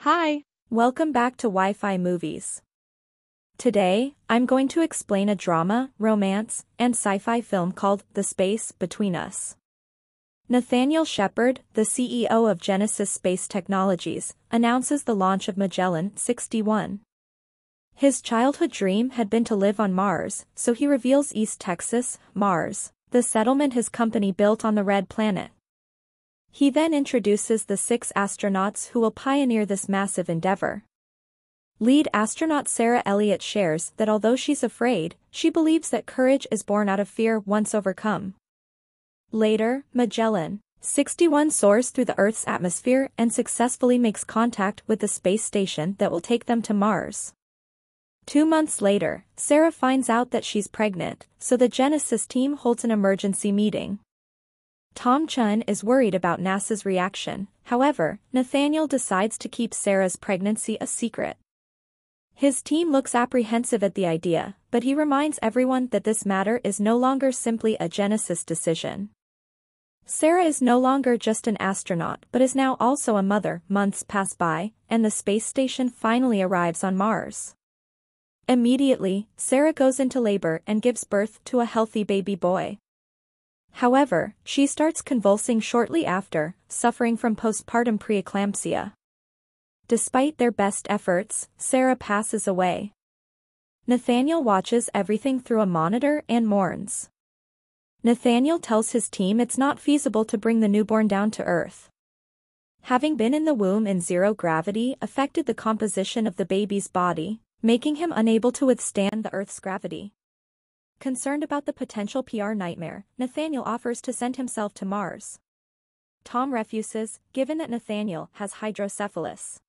Hi, welcome back to Wi-Fi Movies. Today, I'm going to explain a drama, romance, and sci-fi film called The Space Between Us. Nathaniel Shepard, the CEO of Genesis Space Technologies, announces the launch of Magellan 61. His childhood dream had been to live on Mars, so he reveals East Texas, Mars, the settlement his company built on the Red Planet. He then introduces the 6 astronauts who will pioneer this massive endeavor. Lead astronaut Sarah Elliott shares that although she's afraid, she believes that courage is born out of fear once overcome. Later, Magellan 61 soars through the Earth's atmosphere and successfully makes contact with the space station that will take them to Mars. 2 months later, Sarah finds out that she's pregnant, so the Genesis team holds an emergency meeting. Tom Chun is worried about NASA's reaction, however, Nathaniel decides to keep Sarah's pregnancy a secret. His team looks apprehensive at the idea, but he reminds everyone that this matter is no longer simply a Genesis decision. Sarah is no longer just an astronaut but is now also a mother. Months pass by, and the space station finally arrives on Mars. Immediately, Sarah goes into labor and gives birth to a healthy baby boy. However, she starts convulsing shortly after, suffering from postpartum preeclampsia. Despite their best efforts, Sarah passes away. Nathaniel watches everything through a monitor and mourns. Nathaniel tells his team it's not feasible to bring the newborn down to Earth. Having been in the womb in zero gravity affected the composition of the baby's body, making him unable to withstand the Earth's gravity. Concerned about the potential PR nightmare, Nathaniel offers to send himself to Mars. Tom refuses, given that Nathaniel has hydrocephalus.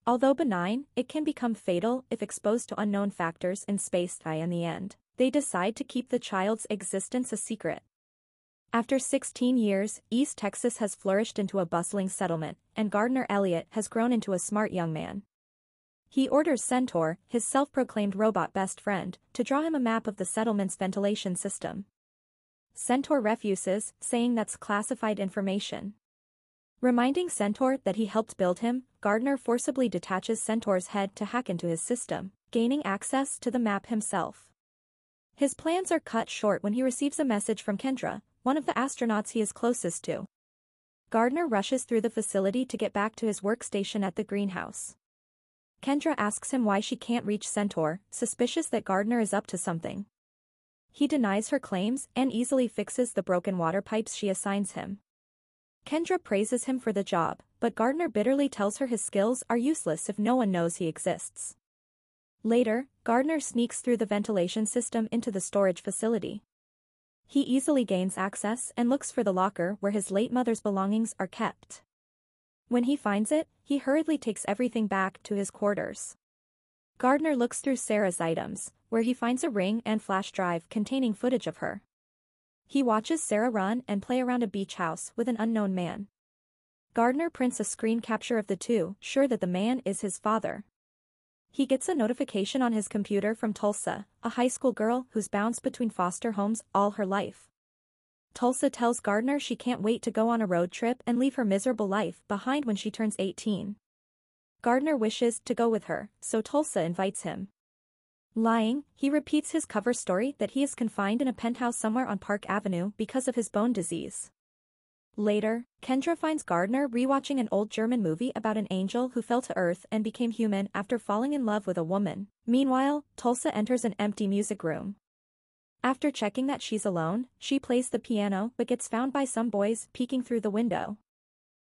Although benign, it can become fatal if exposed to unknown factors in space. In the end, they decide to keep the child's existence a secret. After 16 years, East Texas has flourished into a bustling settlement, and Gardner Elliott has grown into a smart young man. He orders Centaur, his self-proclaimed robot best friend, to draw him a map of the settlement's ventilation system. Centaur refuses, saying that's classified information. Reminding Centaur that he helped build him, Gardner forcibly detaches Centaur's head to hack into his system, gaining access to the map himself. His plans are cut short when he receives a message from Kendra, one of the astronauts he is closest to. Gardner rushes through the facility to get back to his workstation at the greenhouse. Kendra asks him why she can't reach Centaur, suspicious that Gardner is up to something. He denies her claims and easily fixes the broken water pipes she assigns him. Kendra praises him for the job, but Gardner bitterly tells her his skills are useless if no one knows he exists. Later, Gardner sneaks through the ventilation system into the storage facility. He easily gains access and looks for the locker where his late mother's belongings are kept. When he finds it, he hurriedly takes everything back to his quarters. Gardner looks through Sarah's items, where he finds a ring and flash drive containing footage of her. He watches Sarah run and play around a beach house with an unknown man. Gardner prints a screen capture of the two, sure that the man is his father. He gets a notification on his computer from Tulsa, a high school girl who's bounced between foster homes all her life. Tulsa tells Gardner she can't wait to go on a road trip and leave her miserable life behind when she turns 18. Gardner wishes to go with her, so Tulsa invites him. Lying, he repeats his cover story that he is confined in a penthouse somewhere on Park Avenue because of his bone disease. Later, Kendra finds Gardner rewatching an old German movie about an angel who fell to Earth and became human after falling in love with a woman. Meanwhile, Tulsa enters an empty music room. After checking that she's alone, she plays the piano but gets found by some boys peeking through the window.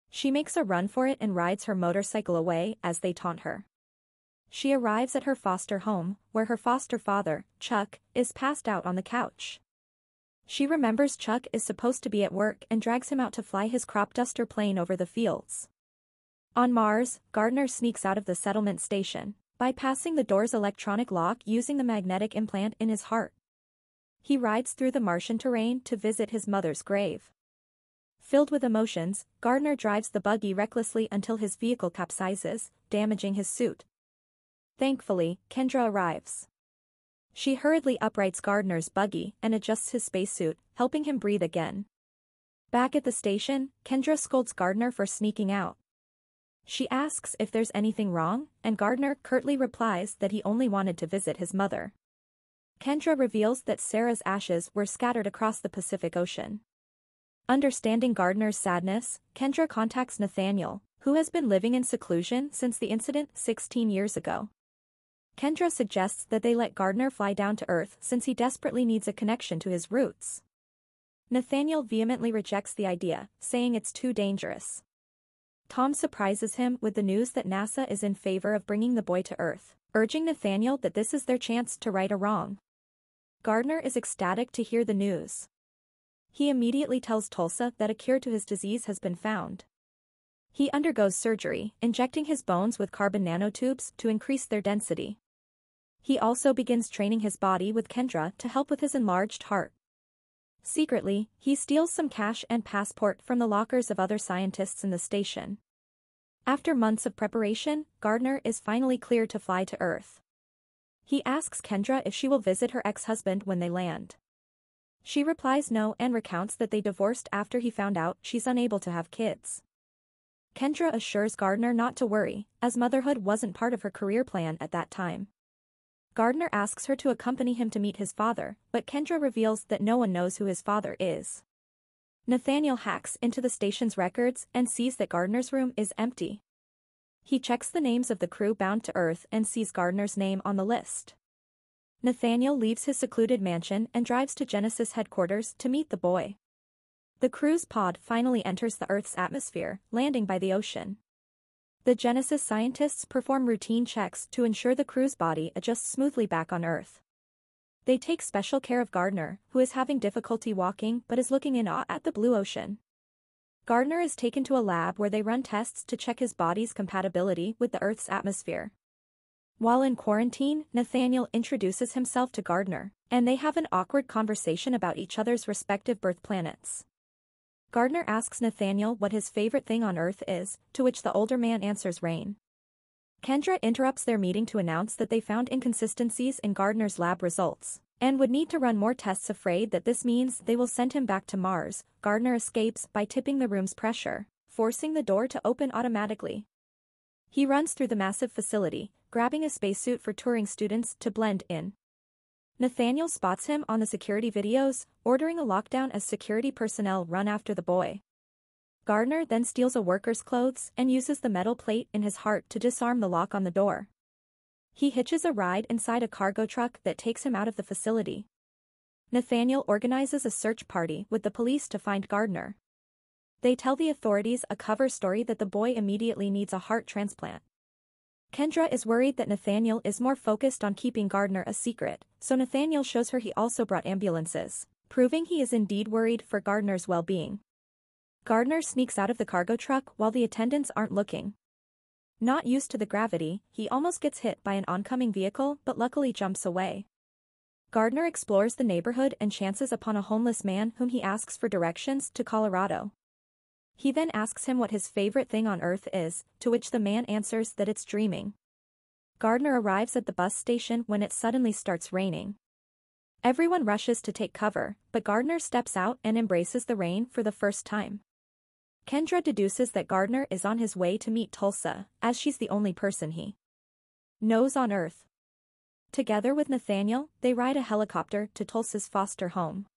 She makes a run for it and rides her motorcycle away as they taunt her. She arrives at her foster home, where her foster father, Chuck, is passed out on the couch. She remembers Chuck is supposed to be at work and drags him out to fly his crop duster plane over the fields. On Mars, Gardner sneaks out of the settlement station, bypassing the door's electronic lock using the magnetic implant in his heart. He rides through the Martian terrain to visit his mother's grave. Filled with emotions, Gardner drives the buggy recklessly until his vehicle capsizes, damaging his suit. Thankfully, Kendra arrives. She hurriedly uprights Gardner's buggy and adjusts his spacesuit, helping him breathe again. Back at the station, Kendra scolds Gardner for sneaking out. She asks if there's anything wrong, and Gardner curtly replies that he only wanted to visit his mother. Kendra reveals that Sarah's ashes were scattered across the Pacific Ocean. Understanding Gardner's sadness, Kendra contacts Nathaniel, who has been living in seclusion since the incident 16 years ago. Kendra suggests that they let Gardner fly down to Earth since he desperately needs a connection to his roots. Nathaniel vehemently rejects the idea, saying it's too dangerous. Tom surprises him with the news that NASA is in favor of bringing the boy to Earth, urging Nathaniel that this is their chance to right a wrong. Gardner is ecstatic to hear the news. He immediately tells Tulsa that a cure to his disease has been found. He undergoes surgery, injecting his bones with carbon nanotubes to increase their density. He also begins training his body with Kendra to help with his enlarged heart. Secretly, he steals some cash and passport from the lockers of other scientists in the station. After months of preparation, Gardner is finally cleared to fly to Earth. He asks Kendra if she will visit her ex-husband when they land. She replies no and recounts that they divorced after he found out she's unable to have kids. Kendra assures Gardner not to worry, as motherhood wasn't part of her career plan at that time. Gardner asks her to accompany him to meet his father, but Kendra reveals that no one knows who his father is. Nathaniel hacks into the station's records and sees that Gardner's room is empty. He checks the names of the crew bound to Earth and sees Gardner's name on the list. Nathaniel leaves his secluded mansion and drives to Genesis headquarters to meet the boy. The crew's pod finally enters the Earth's atmosphere, landing by the ocean. The Genesis scientists perform routine checks to ensure the crew's body adjusts smoothly back on Earth. They take special care of Gardner, who is having difficulty walking but is looking in awe at the blue ocean. Gardner is taken to a lab where they run tests to check his body's compatibility with the Earth's atmosphere. While in quarantine, Nathaniel introduces himself to Gardner, and they have an awkward conversation about each other's respective birth planets. Gardner asks Nathaniel what his favorite thing on Earth is, to which the older man answers rain. Kendra interrupts their meeting to announce that they found inconsistencies in Gardner's lab results, and would need to run more tests, afraid that this means they will send him back to Mars. Gardner escapes by tipping the room's pressure, forcing the door to open automatically. He runs through the massive facility, grabbing a spacesuit for touring students to blend in. Nathaniel spots him on the security videos, ordering a lockdown as security personnel run after the boy. Gardner then steals a worker's clothes and uses the metal plate in his heart to disarm the lock on the door. He hitches a ride inside a cargo truck that takes him out of the facility. Nathaniel organizes a search party with the police to find Gardner. They tell the authorities a cover story that the boy immediately needs a heart transplant. Kendra is worried that Nathaniel is more focused on keeping Gardner a secret, so Nathaniel shows her he also brought ambulances, proving he is indeed worried for Gardner's well-being. Gardner sneaks out of the cargo truck while the attendants aren't looking. Not used to the gravity, he almost gets hit by an oncoming vehicle but luckily jumps away. Gardner explores the neighborhood and chances upon a homeless man whom he asks for directions to Colorado. He then asks him what his favorite thing on Earth is, to which the man answers that it's dreaming. Gardner arrives at the bus station when it suddenly starts raining. Everyone rushes to take cover, but Gardner steps out and embraces the rain for the first time. Kendra deduces that Gardner is on his way to meet Tulsa, as she's the only person he knows on Earth. Together with Nathaniel, they ride a helicopter to Tulsa's foster home.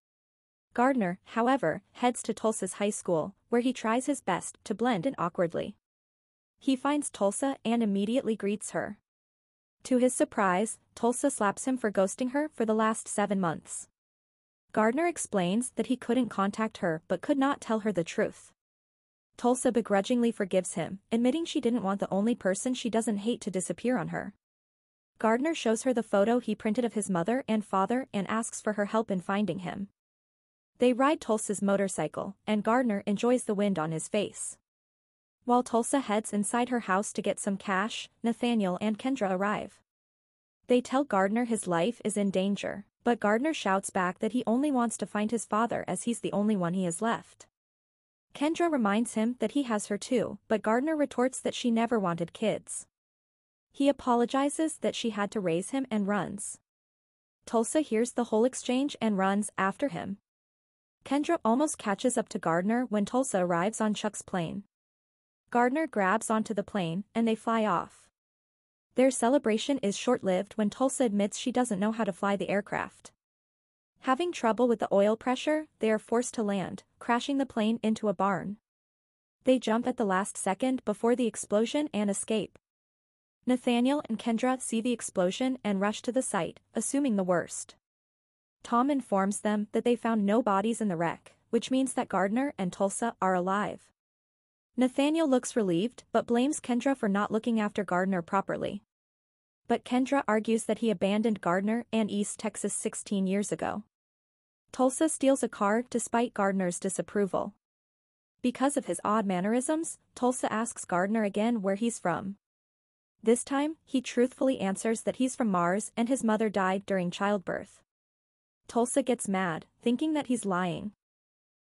Gardner, however, heads to Tulsa's high school, where he tries his best to blend in awkwardly. He finds Tulsa and immediately greets her. To his surprise, Tulsa slaps him for ghosting her for the last 7 months. Gardner explains that he couldn't contact her but could not tell her the truth. Tulsa begrudgingly forgives him, admitting she didn't want the only person she doesn't hate to disappear on her. Gardner shows her the photo he printed of his mother and father and asks for her help in finding him. They ride Tulsa's motorcycle, and Gardner enjoys the wind on his face. While Tulsa heads inside her house to get some cash, Nathaniel and Kendra arrive. They tell Gardner his life is in danger, but Gardner shouts back that he only wants to find his father as he's the only one he has left. Kendra reminds him that he has her too, but Gardner retorts that she never wanted kids. He apologizes that she had to raise him and runs. Tulsa hears the whole exchange and runs after him. Kendra almost catches up to Gardner when Tulsa arrives on Chuck's plane. Gardner grabs onto the plane and they fly off. Their celebration is short-lived when Tulsa admits she doesn't know how to fly the aircraft. Having trouble with the oil pressure, they are forced to land, crashing the plane into a barn. They jump at the last second before the explosion and escape. Nathaniel and Kendra see the explosion and rush to the site, assuming the worst. Tom informs them that they found no bodies in the wreck, which means that Gardner and Tulsa are alive. Nathaniel looks relieved but blames Kendra for not looking after Gardner properly. But Kendra argues that he abandoned Gardner and East Texas 16 years ago. Tulsa steals a car despite Gardner's disapproval. Because of his odd mannerisms, Tulsa asks Gardner again where he's from. This time, he truthfully answers that he's from Mars and his mother died during childbirth. Tulsa gets mad, thinking that he's lying.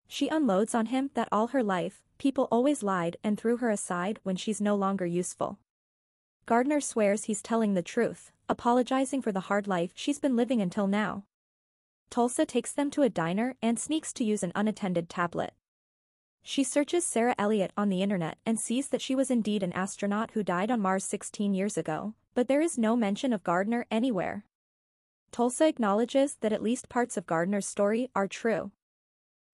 She unloads on him that all her life, people always lied and threw her aside when she's no longer useful. Gardner swears he's telling the truth, apologizing for the hard life she's been living until now. Tulsa takes them to a diner and sneaks to use an unattended tablet. She searches Sarah Elliott on the internet and sees that she was indeed an astronaut who died on Mars 16 years ago, but there is no mention of Gardner anywhere. Tulsa acknowledges that at least parts of Gardner's story are true.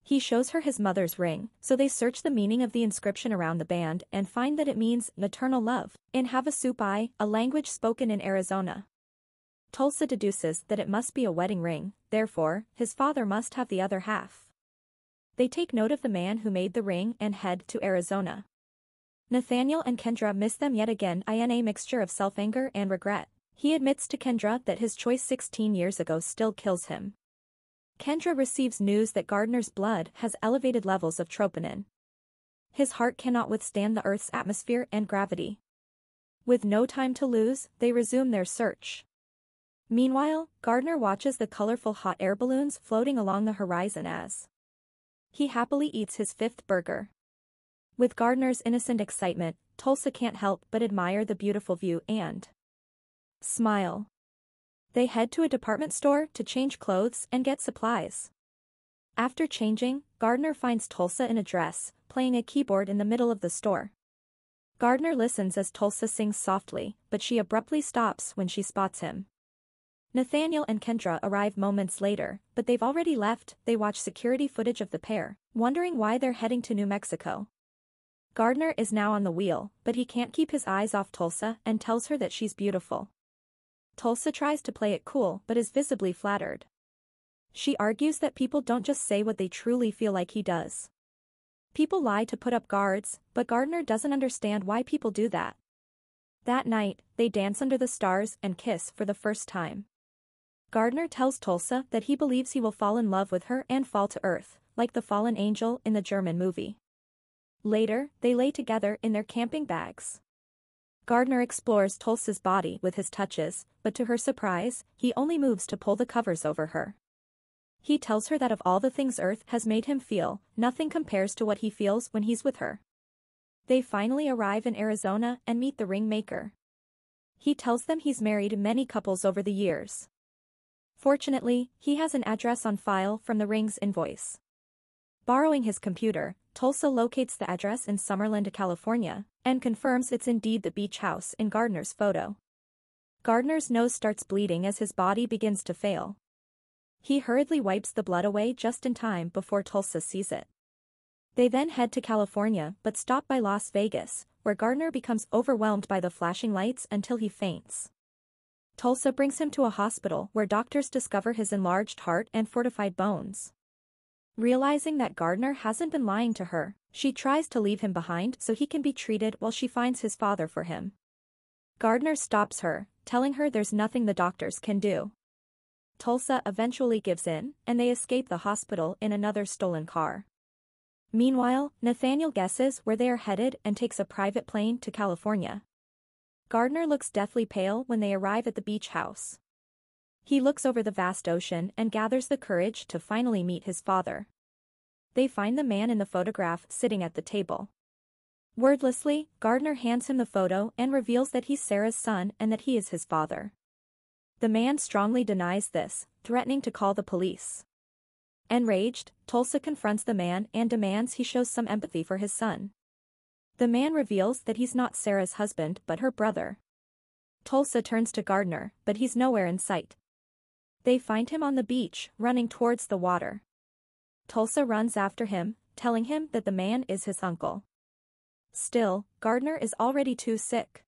He shows her his mother's ring, so they search the meaning of the inscription around the band and find that it means maternal love in Havasupai, a language spoken in Arizona. Tulsa deduces that it must be a wedding ring, therefore, his father must have the other half. They take note of the man who made the ring and head to Arizona. Nathaniel and Kendra miss them yet again in a mixture of self-anger and regret. He admits to Kendra that his choice 16 years ago still kills him. Kendra receives news that Gardner's blood has elevated levels of troponin. His heart cannot withstand the Earth's atmosphere and gravity. With no time to lose, they resume their search. Meanwhile, Gardner watches the colorful hot air balloons floating along the horizon as he happily eats his fifth burger. With Gardner's innocent excitement, Tulsa can't help but admire the beautiful view and smile. They head to a department store to change clothes and get supplies. After changing, Gardner finds Tulsa in a dress, playing a keyboard in the middle of the store. Gardner listens as Tulsa sings softly, but she abruptly stops when she spots him. Nathaniel and Kendra arrive moments later, but they've already left. They watch security footage of the pair, wondering why they're heading to New Mexico. Gardner is now on the wheel, but he can't keep his eyes off Tulsa and tells her that she's beautiful. Tulsa tries to play it cool but is visibly flattered. She argues that people don't just say what they truly feel like he does. People lie to put up guards, but Gardner doesn't understand why people do that. That night, they dance under the stars and kiss for the first time. Gardner tells Tulsa that he believes he will fall in love with her and fall to earth, like the fallen angel in the German movie. Later, they lay together in their camping bags. Gardner explores Tulsa's body with his touches, but to her surprise, he only moves to pull the covers over her. He tells her that of all the things Earth has made him feel, nothing compares to what he feels when he's with her. They finally arrive in Arizona and meet the ring maker. He tells them he's married many couples over the years. Fortunately, he has an address on file from the ring's invoice. Borrowing his computer, Tulsa locates the address in Summerland, California, and confirms it's indeed the beach house in Gardner's photo. Gardner's nose starts bleeding as his body begins to fail. He hurriedly wipes the blood away just in time before Tulsa sees it. They then head to California but stop by Las Vegas, where Gardner becomes overwhelmed by the flashing lights until he faints. Tulsa brings him to a hospital where doctors discover his enlarged heart and fortified bones. Realizing that Gardner hasn't been lying to her, she tries to leave him behind so he can be treated while she finds his father for him. Gardner stops her, telling her there's nothing the doctors can do. Tulsa eventually gives in, and they escape the hospital in another stolen car. Meanwhile, Nathaniel guesses where they are headed and takes a private plane to California. Gardner looks deathly pale when they arrive at the beach house. He looks over the vast ocean and gathers the courage to finally meet his father. They find the man in the photograph sitting at the table. Wordlessly, Gardner hands him the photo and reveals that he's Sarah's son and that he is his father. The man strongly denies this, threatening to call the police. Enraged, Tulsa confronts the man and demands he shows some empathy for his son. The man reveals that he's not Sarah's husband but her brother. Tulsa turns to Gardner, but he's nowhere in sight. They find him on the beach, running towards the water. Tulsa runs after him, telling him that the man is his uncle. Still, Gardner is already too sick.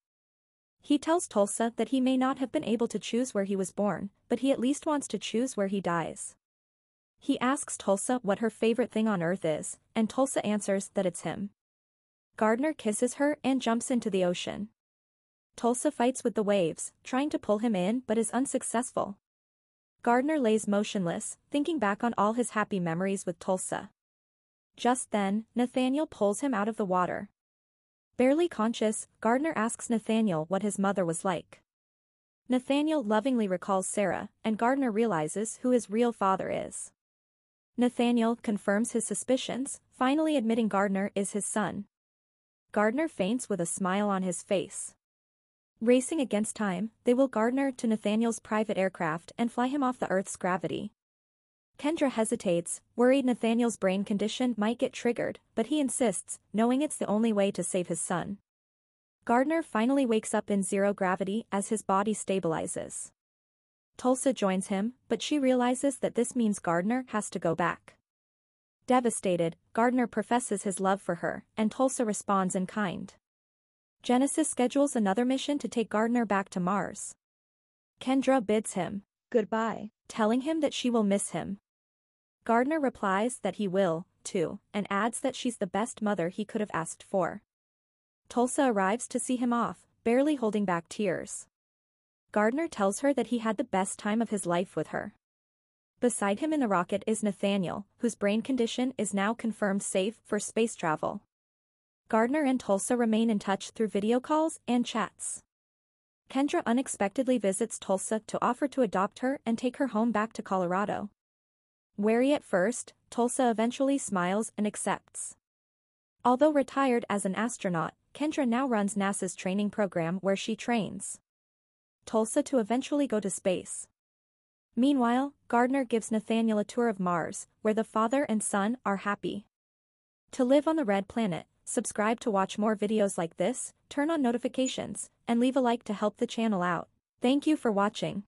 He tells Tulsa that he may not have been able to choose where he was born, but he at least wants to choose where he dies. He asks Tulsa what her favorite thing on earth is, and Tulsa answers that it's him. Gardner kisses her and jumps into the ocean. Tulsa fights with the waves, trying to pull him in but is unsuccessful. Gardner lays motionless, thinking back on all his happy memories with Tulsa. Just then, Nathaniel pulls him out of the water. Barely conscious, Gardner asks Nathaniel what his mother was like. Nathaniel lovingly recalls Sarah, and Gardner realizes who his real father is. Nathaniel confirms his suspicions, finally admitting Gardner is his son. Gardner faints with a smile on his face. Racing against time, they will Gardner to Nathaniel's private aircraft and fly him off the Earth's gravity. Kendra hesitates, worried Nathaniel's brain condition might get triggered, but he insists, knowing it's the only way to save his son. Gardner finally wakes up in zero gravity as his body stabilizes. Tulsa joins him, but she realizes that this means Gardner has to go back. Devastated, Gardner professes his love for her, and Tulsa responds in kind. Genesis schedules another mission to take Gardner back to Mars. Kendra bids him goodbye, telling him that she will miss him. Gardner replies that he will, too, and adds that she's the best mother he could have asked for. Tulsa arrives to see him off, barely holding back tears. Gardner tells her that he had the best time of his life with her. Beside him in the rocket is Nathaniel, whose brain condition is now confirmed safe for space travel. Gardner and Tulsa remain in touch through video calls and chats. Kendra unexpectedly visits Tulsa to offer to adopt her and take her home back to Colorado. Wary at first, Tulsa eventually smiles and accepts. Although retired as an astronaut, Kendra now runs NASA's training program where she trains Tulsa to eventually go to space. Meanwhile, Gardner gives Nathaniel a tour of Mars, where the father and son are happy to live on the red planet. Subscribe to watch more videos like this, turn on notifications, and leave a like to help the channel out. Thank you for watching.